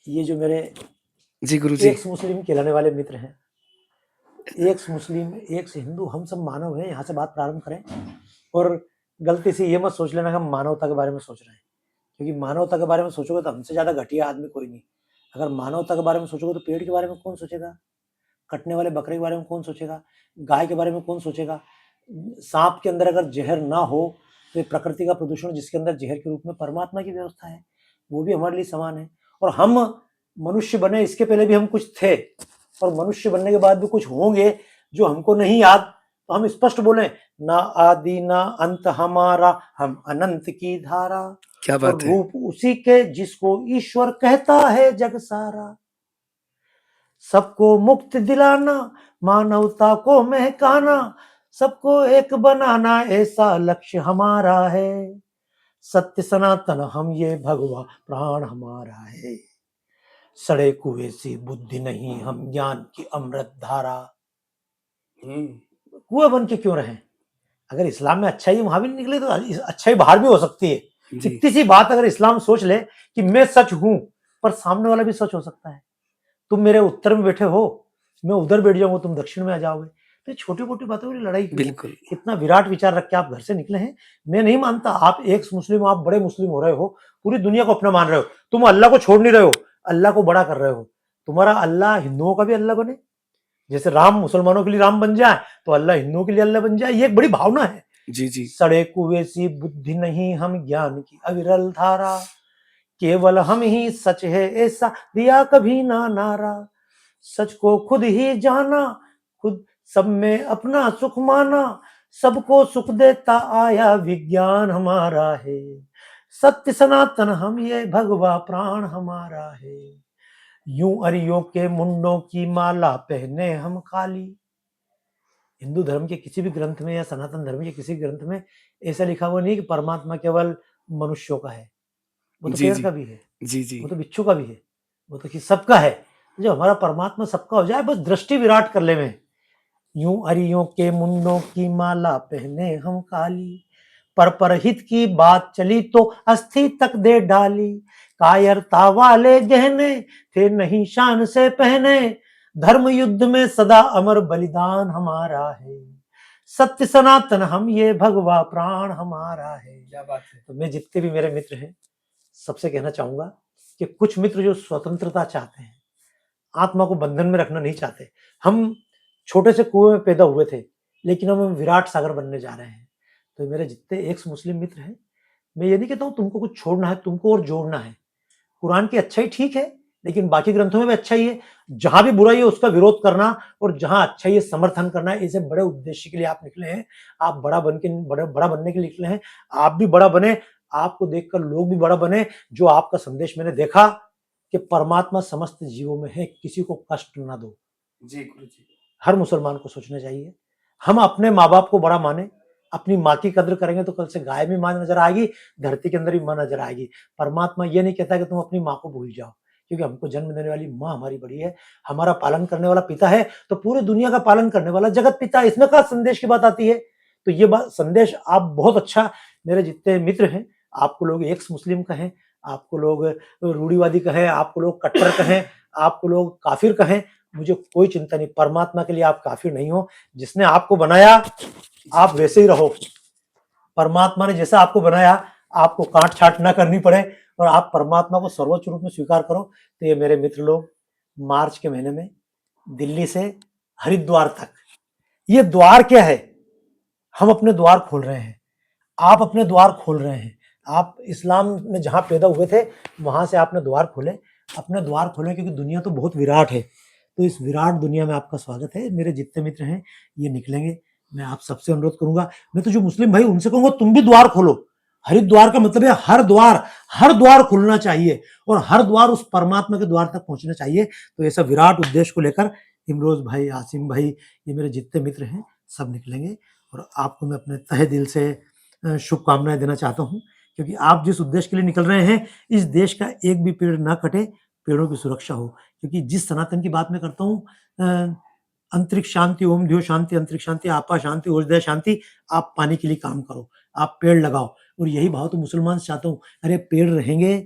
ये जो मेरे जी गुरुजी। एक्स मुस्लिम कहलाने वाले मित्र हैं, एक्स मुस्लिम एक्स हिंदू, हम सब मानव हैं। यहाँ से बात प्रारंभ करें और गलती से ये मत सोच लेना कि हम मानवता के बारे में सोच रहे हैं, क्योंकि मानवता के बारे में सोचोगे तो हमसे ज्यादा घटिया आदमी कोई नहीं। अगर मानवता के बारे में सोचोगे तो पेड़ के बारे में कौन सोचेगा, कटने वाले बकरे के बारे में कौन सोचेगा, गाय के बारे में कौन सोचेगा। सांप के अंदर अगर जहर ना हो तो ये प्रकृति का प्रदूषण जिसके अंदर जहर के रूप में परमात्मा की व्यवस्था है, वो भी हमारे लिए समान है। और हम मनुष्य बने इसके पहले भी हम कुछ थे, और मनुष्य बनने के बाद भी कुछ होंगे जो हमको नहीं याद। तो हम स्पष्ट बोले, ना आदि ना अंत हमारा, हम अनंत की धारा, क्या और बात है। रूप उसी के जिसको ईश्वर कहता है जग सारा। सबको मुक्त दिलाना, मानवता को महकाना, सबको एक बनाना, ऐसा लक्ष्य हमारा है। सत्य सनातन हम ये भगवा प्राण हमारा है। सड़े कुएं से बुद्धि नहीं, हम ज्ञान की अमृत धारा। कुएं बन के क्यों रहे? अगर इस्लाम में अच्छाई वहां भी निकले तो अच्छाई बाहर भी हो सकती है। इतनी सी बात अगर इस्लाम सोच ले कि मैं सच हूं, पर सामने वाला भी सच हो सकता है। तुम मेरे उत्तर में बैठे हो, मैं उधर बैठ जाऊंगा, तुम दक्षिण में आ जाओगे। तो छोटी मोटी बातों की लड़ाई क्यों? बिल्कुल। इतना विराट विचार रख के आप घर से निकले हैं। मैं नहीं मानता आप एक मुस्लिम, आप बड़े मुस्लिम हो रहे हो, पूरी दुनिया को अपना मान रहे हो, तुम अल्लाह को छोड़ नहीं रहे हो, अल्लाह को बड़ा कर रहे हो। तुम्हारा अल्लाह हिंदुओं का भी अल्लाह बने, जैसे राम मुसलमानों के लिए राम बन जाए तो अल्लाह हिंदुओं के लिए अल्लाह बन जाए। ये एक बड़ी भावना है। जी जी। सड़े कुएं सी बुद्धि नहीं, हम ज्ञान की अविरल धारा, केवल हम ही सच है ऐसा दिया कभी ना नारा। सच को खुद ही जाना, खुद सब में अपना सुख माना, सबको सुख देता आया विज्ञान हमारा है। सत्य सनातन हम ये भगवा प्राण हमारा है। यूं अरियों के मुंडों की माला पहने हम काली। हिंदू धर्म के किसी भी ग्रंथ में या सनातन धर्म के किसी ग्रंथ में ऐसा लिखा हुआ नहीं कि परमात्मा केवल मनुष्यों का है। वो तो जी पेड़ जी। का भी है, जी जी। वो तो बिच्छू का भी है, वो तो सबका है। जो हमारा परमात्मा सबका हो जाए, बस दृष्टि विराट कर ले में। यूं अरियों के मुंडों की माला पहने हम काली, पर हित की बात चली तो अस्थि तक दे डाली। कायरता वाले गहने थे नहीं शान से पहने, धर्म युद्ध में सदा अमर बलिदान हमारा है। सत्य सनातन हम ये भगवा प्राण हमारा है। क्या बात है। तो मैं जितने भी मेरे मित्र हैं सबसे कहना चाहूंगा कि कुछ मित्र जो स्वतंत्रता चाहते हैं, आत्मा को बंधन में रखना नहीं चाहते। हम छोटे से कुएं में पैदा हुए थे, लेकिन हम विराट सागर बनने जा रहे हैं। तो मेरे जितने एक्स मुस्लिम मित्र हैं, मैं ये नहीं कहता हूं तुमको कुछ छोड़ना है, तुमको और जोड़ना है। कुरान की अच्छाई ठीक है, लेकिन बाकी ग्रंथों में भी अच्छाई है। जहां भी बुराई है उसका विरोध करना, और जहां अच्छाई है समर्थन करना, इसे बड़े उद्देश्य के लिए आप निकले हैं। आप बड़ा बड़ा बनने के लिए निकले हैं। आप भी बड़ा बने, आपको देखकर लोग भी बड़ा बने। जो आपका संदेश मैंने देखा कि परमात्मा समस्त जीवों में है, किसी को कष्ट ना दो। जी गुरु जी। हर मुसलमान को सोचना चाहिए। हम अपने माँ बाप को बड़ा माने, अपनी माँ की कद्र करेंगे तो कल से गाय में माँ नजर आएगी, धरती के अंदर भी माँ नजर आएगी। परमात्मा ये नहीं कहता कि तुम अपनी माँ को भूल जाओ, क्योंकि हमको जन्म देने वाली माँ हमारी बड़ी है, हमारा पालन करने वाला पिता है, तो पूरी दुनिया का पालन करने वाला जगत पिता है। इसमें कहा संदेश की बात आती है। तो ये बात संदेश आप बहुत अच्छा, मेरे जितने मित्र हैं, आपको लोग एक्स मुस्लिम कहें, आपको लोग रूढ़ीवादी कहें, आपको लोग कट्टर कहें, आपको लोग काफिर कहें, मुझे कोई चिंता नहीं। परमात्मा के लिए आप काफिर नहीं हो। जिसने आपको बनाया आप वैसे ही रहो। परमात्मा ने जैसा आपको बनाया, आपको काट छाट ना करनी पड़े, और आप परमात्मा को सर्वोच्च रूप में स्वीकार करो। तो ये मेरे मित्र लोग मार्च के महीने में दिल्ली से हरिद्वार तक, ये द्वार क्या है? हम अपने द्वार खोल रहे हैं, आप अपने द्वार खोल रहे हैं। आप इस्लाम में जहां पैदा हुए थे वहां से आपने द्वार खोले, अपने द्वार खोले, क्योंकि दुनिया तो बहुत विराट है। तो इस विराट दुनिया में आपका स्वागत है। मेरे जितने मित्र हैं ये निकलेंगे, मैं आप सबसे अनुरोध करूंगा। मैं तो जो मुस्लिम भाई उनसे कहूंगा तुम भी द्वार खोलो। हरिद्वार का मतलब है हर द्वार खुलना चाहिए, और हर द्वार उस परमात्मा के द्वार तक पहुंचना चाहिए। तो ऐसा विराट उद्देश्य को लेकर इमरोज भाई, आसिम भाई, ये मेरे जितने मित्र हैं सब निकलेंगे। और आपको मैं अपने तहे दिल से शुभकामनाएं देना चाहता हूं, क्योंकि आप जिस उद्देश्य के लिए निकल रहे हैं, इस देश का एक भी पेड़ ना कटे, पेड़ों की सुरक्षा हो। क्योंकि जिस सनातन की बात मैं करता हूँ, अंतरिक्ष शांति, ओम द्यो शांति, अंतरिक्ष शांति, आपा शांति, ऊर्जा शांति, आप पानी के लिए काम करो, आप पेड़ लगाओ। और यही भाव तो मुसलमान से चाहता हूँ। अरे पेड़ रहेंगे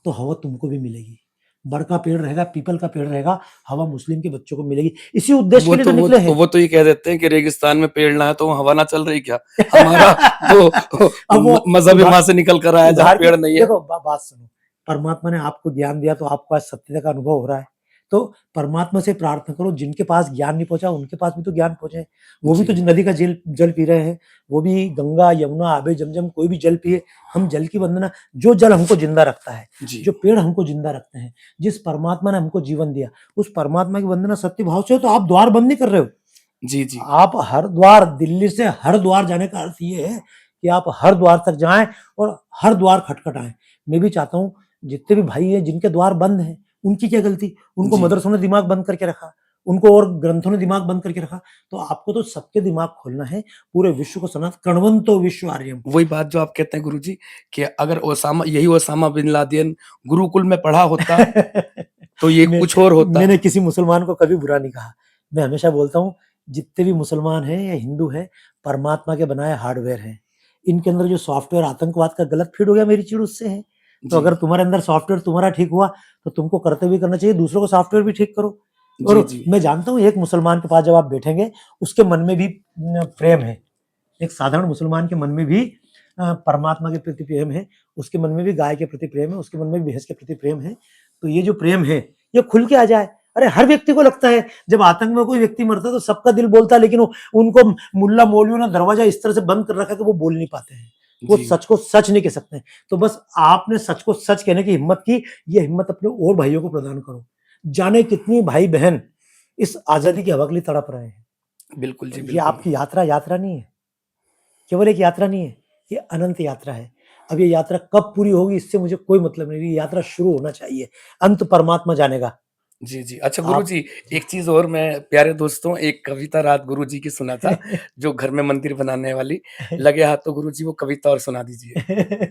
तो हवा तुमको भी मिलेगी, बड़ का पेड़ रहेगा, पीपल का पेड़ रहेगा, हवा मुस्लिम के बच्चों को मिलेगी। इसी उद्देश्य के लिए तो वो निकले हैं। वो तो ये कह देते हैं कि रेगिस्तान में पेड़ ना है तो हवा ना चल रही क्या? हमारा तो अब वो मजहब उधार वहां से निकल कर आया जहाँ उधार की पेड़ नहीं है। देखो बात सुनो, परमात्मा ने आपको ज्ञान दिया तो आपको आज सत्यता का अनुभव हो रहा है। तो परमात्मा से प्रार्थना करो, जिनके पास ज्ञान नहीं पहुंचा उनके पास भी तो ज्ञान पहुंचे। वो भी तो जी नदी का जल पी रहे हैं, वो भी गंगा यमुना आबे जमजम कोई भी जल पिए। हम जल की वंदना, जो जल हमको जिंदा रखता है, जी जो पेड़ हमको जिंदा रखते हैं, जिस परमात्मा ने हमको जीवन दिया, उस परमात्मा की वंदना सत्य भाव से हो तो आप द्वार बंद नहीं कर रहे हो। जी जी आप हरिद्वार, दिल्ली से हरिद्वार जाने का अर्थ ये है कि आप हरिद्वार तक जाएं और हर द्वार खटखटाएं। मैं भी चाहता हूं जितने भी भाई हैं जिनके द्वार बंद हैं, उनकी क्या गलती? उनको जी मदरसों ने दिमाग बंद करके रखा, उनको और ग्रंथों ने दिमाग बंद करके रखा। तो आपको तो सबके दिमाग खोलना है, पूरे विश्व को सनात कणवंतो विश्व आर्यम। वही बात जो आप कहते हैं गुरुजी कि अगर ओसामा बिन लादेन गुरुकुल में पढ़ा होता तो ये मैं कुछ और होता। मैंने किसी मुसलमान को कभी बुरा नहीं कहा। मैं हमेशा बोलता हूँ जितने भी मुसलमान हैं या हिंदू हैं, परमात्मा के बनाए हार्डवेयर हैं। इनके अंदर जो सॉफ्टवेयर आतंकवाद का गलत फीड हो गया, मेरी चिढ़ उससे है। तो जी अगर तुम्हारे अंदर सॉफ्टवेयर तुम्हारा ठीक हुआ तो तुमको कर्तव्य करना चाहिए, दूसरों को सॉफ्टवेयर भी ठीक करो। जी और जी मैं जानता हूँ एक मुसलमान के पास जब आप बैठेंगे, उसके मन में भी प्रेम है। एक साधारण मुसलमान के मन में भी परमात्मा के प्रति प्रेम है, उसके मन में भी गाय के प्रति प्रेम है, उसके मन में भी भैंस के प्रति प्रेम है। तो ये जो प्रेम है ये खुल के आ जाए। अरे हर व्यक्ति को लगता है जब आतंक में कोई व्यक्ति मरता है तो सबका दिल बोलता है, लेकिन उनको मुल्ला मौलवियों ने दरवाजा इस तरह से बंद कर रखा है कि वो बोल नहीं पाते हैं, वो जी सच को सच नहीं कह सकते। तो बस आपने सच को सच कहने की हिम्मत की, ये हिम्मत अपने और भाइयों को प्रदान करो। जाने कितनी भाई बहन इस आजादी की हवा के लिए तड़प रहे हैं। बिल्कुल तो जी ये बिल्कुल। आपकी यात्रा नहीं है, केवल एक यात्रा नहीं है, ये अनंत यात्रा है। अब ये यात्रा कब पूरी होगी इससे मुझे कोई मतलब नहीं, ये यात्रा शुरू होना चाहिए, अंत परमात्मा जानेगा। जी, जी। अच्छा आप गुरुजी, एक चीज़ और मैं प्यारे दोस्तों एक कविता रात गुरुजी की सुना था, जो घर में मंदिर बनाने वाली, लगे हाथ तो गुरुजी वो कविता और सुना दीजिए।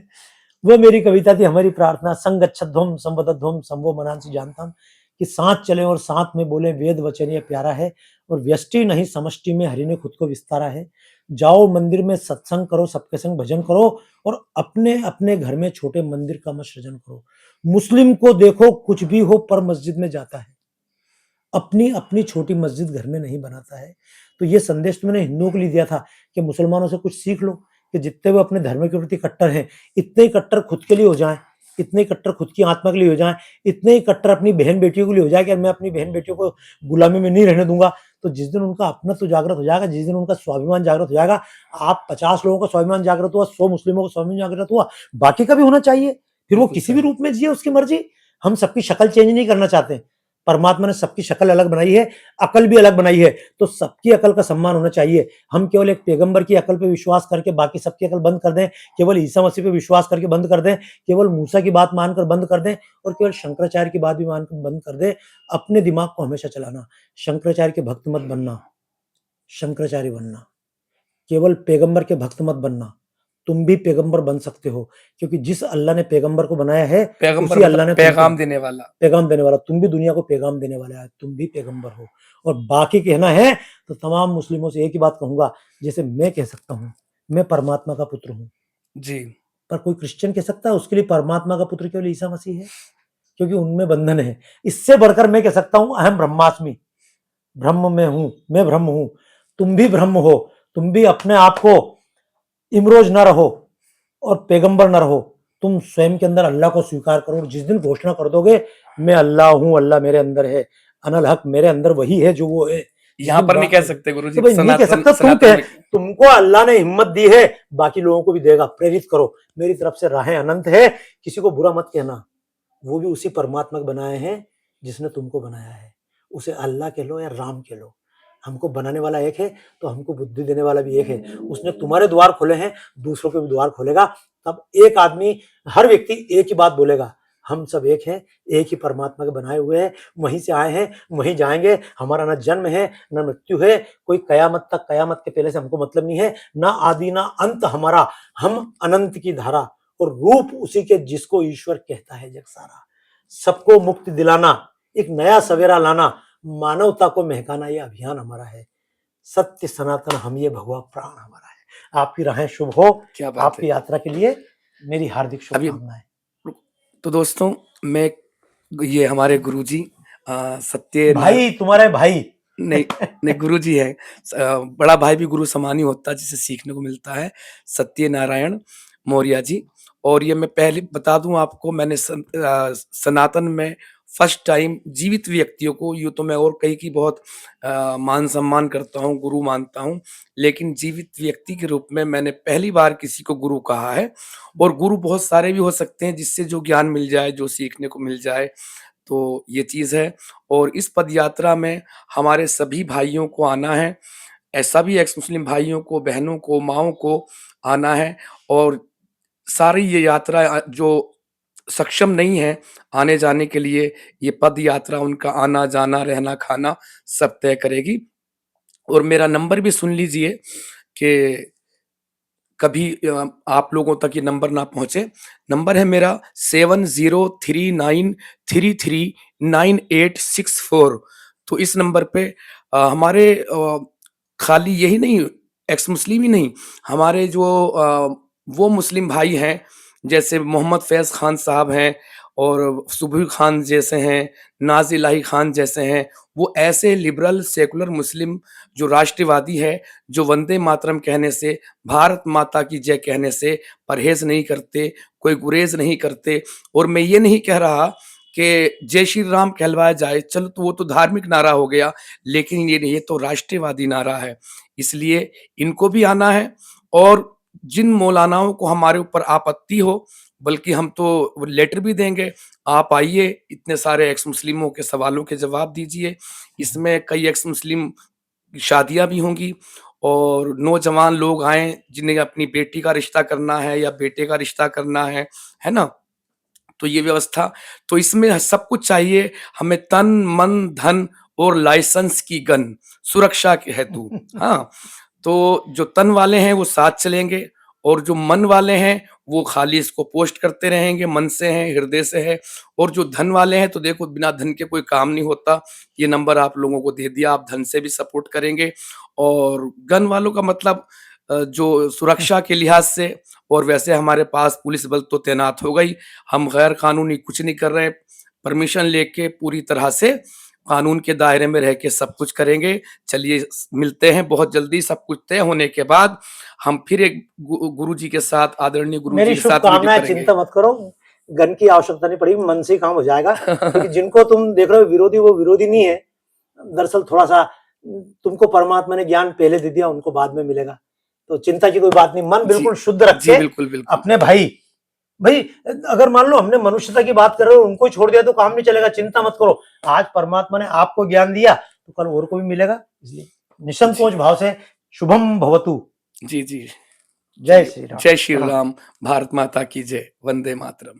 वो मेरी कविता थी, हमारी प्रार्थना संगच्छध्वम संवदध्वम संभो मनांसि जानतम, कि साथ चले और साथ में बोले वेद वचन ये प्यारा है, और व्यष्टि नहीं समष्टि में हरि ने खुद को विस्तारा है। जाओ मंदिर में सत्संग करो, सबके संग भजन करो, और अपने अपने घर में छोटे मंदिर का मत सृजन करो। मुस्लिम को देखो कुछ भी हो पर मस्जिद में जाता है, अपनी अपनी छोटी मस्जिद घर में नहीं बनाता है। तो ये संदेश तो मैंने हिंदुओं के लिए दिया था कि मुसलमानों से कुछ सीख लो, कि जितने वो अपने धर्म के प्रति कट्टर हैं, इतने ही कट्टर खुद के लिए हो जाएं, इतने ही कट्टर खुद की आत्मा के लिए हो जाएं, इतने ही कट्टर अपनी बहन बेटियों के लिए हो जाए कि मैं अपनी बहन बेटियों को गुलामी में नहीं रहने दूंगा। तो जिस दिन उनका अपना तो जागृत हो जाएगा, जिस दिन उनका स्वाभिमान जागृत हो जाएगा, आप 50 लोगों का स्वाभिमान जागृत हुआ, 100 मुस्लिमों का स्वाभिमान जागृत हुआ, बाकी का भी होना चाहिए। फिर वो बिल्कुल किसी भी सही। रूप में जिए, उसकी मर्जी। हम सबकी शक्ल चेंज नहीं करना चाहते। परमात्मा ने सबकी शक्ल अलग बनाई है, अकल भी अलग बनाई है, तो सबकी अकल का सम्मान होना चाहिए। हम केवल एक पैगंबर की अकल पे विश्वास करके बाकी सबकी अकल बंद कर दें, केवल ईसा मसीह पे विश्वास करके बंद कर दें, केवल मूसा की बात मानकर बंद कर दें, और केवल शंकराचार्य की बात भी मानकर बंद कर दें। अपने दिमाग को हमेशा चलाना, शंकराचार्य के भक्त मत बनना, शंकराचार्य बनना, केवल पैगंबर के भक्त मत बनना। तुम भी पैगंबर बन सकते हो, क्योंकि जिस अल्लाह ने पैगंबर को बनाया है, पैगंबर उसी अल्लाह मतलब ने तुमको पैगाम देने वाला। पैगाम देने वाला, तुम भी दुनिया को पैगाम देने वाले हो, तुम भी पैगंबर हो। और बाकी कहना है तो तमाम मुस्लिमों से एक ही बात कहूंगा, जैसे मैं कह सकता हूं मैं परमात्मा का पुत्र हूं, जी। पर कोई क्रिश्चियन कह सकता है उसके लिए परमात्मा का पुत्र केवल ईसा मसीह है, क्योंकि उनमें बंधन है। इससे बढ़कर मैं कह सकता हूं अहम ब्रह्मास्मि, ब्रह्म में हूं, मैं ब्रह्म हूं, तुम भी ब्रह्म हो। तुम भी अपने आप को इमरोज न रहो और पैगंबर न रहो, तुम स्वयं के अंदर अल्लाह को स्वीकार करो। और जिस दिन घोषणा कर दोगे मैं अल्लाह हूं, अल्लाह मेरे अंदर है, अनल हक मेरे अंदर वही है जो वो है, जिस यहाँ दिन पर नहीं बात कह कर, सकते गुरुजी, तो भाई नहीं कह सनातन सकता, तुम सनातन कह, में। तुमको अल्लाह ने हिम्मत दी है, बाकी लोगों को भी देगा। प्रेरित करो, मेरी तरफ से राहें अनंत है, किसी को बुरा मत कहना। वो भी उसी परमात्मा को बनाए हैं जिसने तुमको बनाया है, उसे अल्लाह कह लो या राम कह लो। हमको बनाने वाला एक है तो हमको बुद्धि देने वाला भी एक है। उसने तुम्हारे द्वार खोले हैं, दूसरों के भी द्वार खोलेगा। तब एक आदमी, हर व्यक्ति एक ही बात बोलेगा, हम सब एक हैं, एक ही परमात्मा के बनाए हुए हैं, वहीं से आए हैं, वहीं जाएंगे। हमारा ना जन्म है ना मृत्यु है, कोई कयामत तक, कयामत के पहले से हमको मतलब नहीं है, ना आदि ना अंत हमारा। हम अनंत की धारा और रूप उसी के जिसको ईश्वर कहता है जग सारा। सबको मुक्ति दिलाना, एक नया सवेरा लाना, मानवता को महकाना, ये अभियान हमारा है। सत्य सनातन हम ये भगवा प्राण हमारा है। आपकी राहें शुभ हो, क्या बात है। आपकी यात्रा के लिए मेरी हार्दिक अभी शुभकामनाएं। तो दोस्तों मैं ये हमारे गुरुजी सत्य ना भाई तुम्हारे भाई। नहीं, नहीं गुरुजी हैं। बड़ा भाई भी गुरु समान ही होता है जिसे सीखने को मिलता है, सत्यनारायण मौर्य जी। और ये मैं पहले बता दूँ आपको, मैंने सनातन में फर्स्ट टाइम जीवित व्यक्तियों को, यूँ तो मैं और कई की बहुत मान-सम्मान करता हूँ, गुरु मानता हूँ, लेकिन जीवित व्यक्ति के रूप में मैंने पहली बार किसी को गुरु कहा है। और गुरु बहुत सारे भी हो सकते हैं जिससे जो ज्ञान मिल जाए, जो सीखने को मिल जाए, तो ये चीज़ है। और इस पदयात्रा में हमारे सभी भाइयों को आना है, ऐसा भी एक्स मुस्लिम भाइयों को, बहनों को, माँओं को आना है। और सारी ये यात्रा जो सक्षम नहीं है आने-जाने के लिए, ये पद यात्रा उनका आना-जाना, रहना, खाना सब तय करेगी। और मेरा नंबर भी सुन लीजिए कि कभी आप लोगों तक ये नंबर ना पहुँचे। नंबर है मेरा 7039339864। तो इस नंबर पे हमारे खाली यही नहीं, एक्स मुस्लिम ही नहीं, हमारे जो वो मुस्लिम भाई हैं, जैसे मोहम्मद फैज़ खान साहब हैं और सुबही खान जैसे हैं, नाज़ इलाही खान जैसे हैं, वो ऐसे लिबरल सेकुलर मुस्लिम जो राष्ट्रवादी है, जो वंदे मातरम कहने से, भारत माता की जय कहने से परहेज़ नहीं करते, कोई गुरेज़ नहीं करते। और मैं ये नहीं कह रहा कि जय श्री राम कहलवाया जाए, चलो तो वो तो धार्मिक नारा हो गया, लेकिन ये तो राष्ट्रवादी नारा है। इसलिए इनको भी आना है। और जिन मौलानाओं को हमारे ऊपर आपत्ति हो, बल्कि हम तो लेटर भी देंगे, आप आइए, इतने सारे एक्स मुस्लिमों के सवालों के जवाब दीजिए। इसमें कई एक्स मुस्लिम शादियाँ भी होंगी और नौजवान लोग आएँ जिन्हें अपनी बेटी का रिश्ता करना है या बेटे का रिश्ता करना है ना? तो ये व्यवस्था, तो इसमें सब कुछ चाहिए हमें, तन, मन, धन और लाइसेंस की गन, सुरक्षा के हेतु। हाँ, तो जो तन वाले हैं वो साथ चलेंगे और जो मन वाले हैं वो खाली इसको पोस्ट करते रहेंगे, मन से हैं, हृदय से है। और जो धन वाले हैं तो देखो बिना धन के कोई काम नहीं होता। ये नंबर आप लोगों को दे दिया, आप धन से भी सपोर्ट करेंगे। और गन वालों का मतलब जो सुरक्षा के लिहाज से, और वैसे हमारे पास पुलिस बल तो तैनात होगा ही, हम गैर कानूनी कुछ नहीं कर रहे हैं, परमिशन लेके पूरी तरह से कानून के दायरे में रह के सब कुछ करेंगे। चलिए मिलते हैं बहुत जल्दी, सब कुछ तय होने के बाद हम फिर एक गुरुजी के साथ, आदरणीय गुरुजी मेरी के साथ वीडियो शुभकामनाएं, करेंगे। चिंता मत करो, गन की आवश्यकता नहीं पड़ेगी, मन से ही काम हो जाएगा। क्योंकि जिनको तुम देख रहे हो विरोधी, वो विरोधी नहीं है, दरअसल थोड़ा सा तुमको परमात्मा ने ज्ञान पहले दे दिया, उनको बाद में मिलेगा। तो चिंता की कोई बात नहीं, मन जी, बिल्कुल शुद्ध रख जी, के बिल्कुल, बिल्कुल। अपने भाई भाई, अगर मान लो हमने मनुष्यता की बात कर रहे हो, उनको ही छोड़ दिया तो काम नहीं चलेगा। चिंता मत करो, आज परमात्मा ने आपको ज्ञान दिया तो कल और को भी मिलेगा। इसलिए निसंकोच जी, भाव से शुभम भवतु। जी, जी। जय चलिए, श्री राम। जय श्री प्रणाम। राम, भारत माता की जय, वंदे मातरम।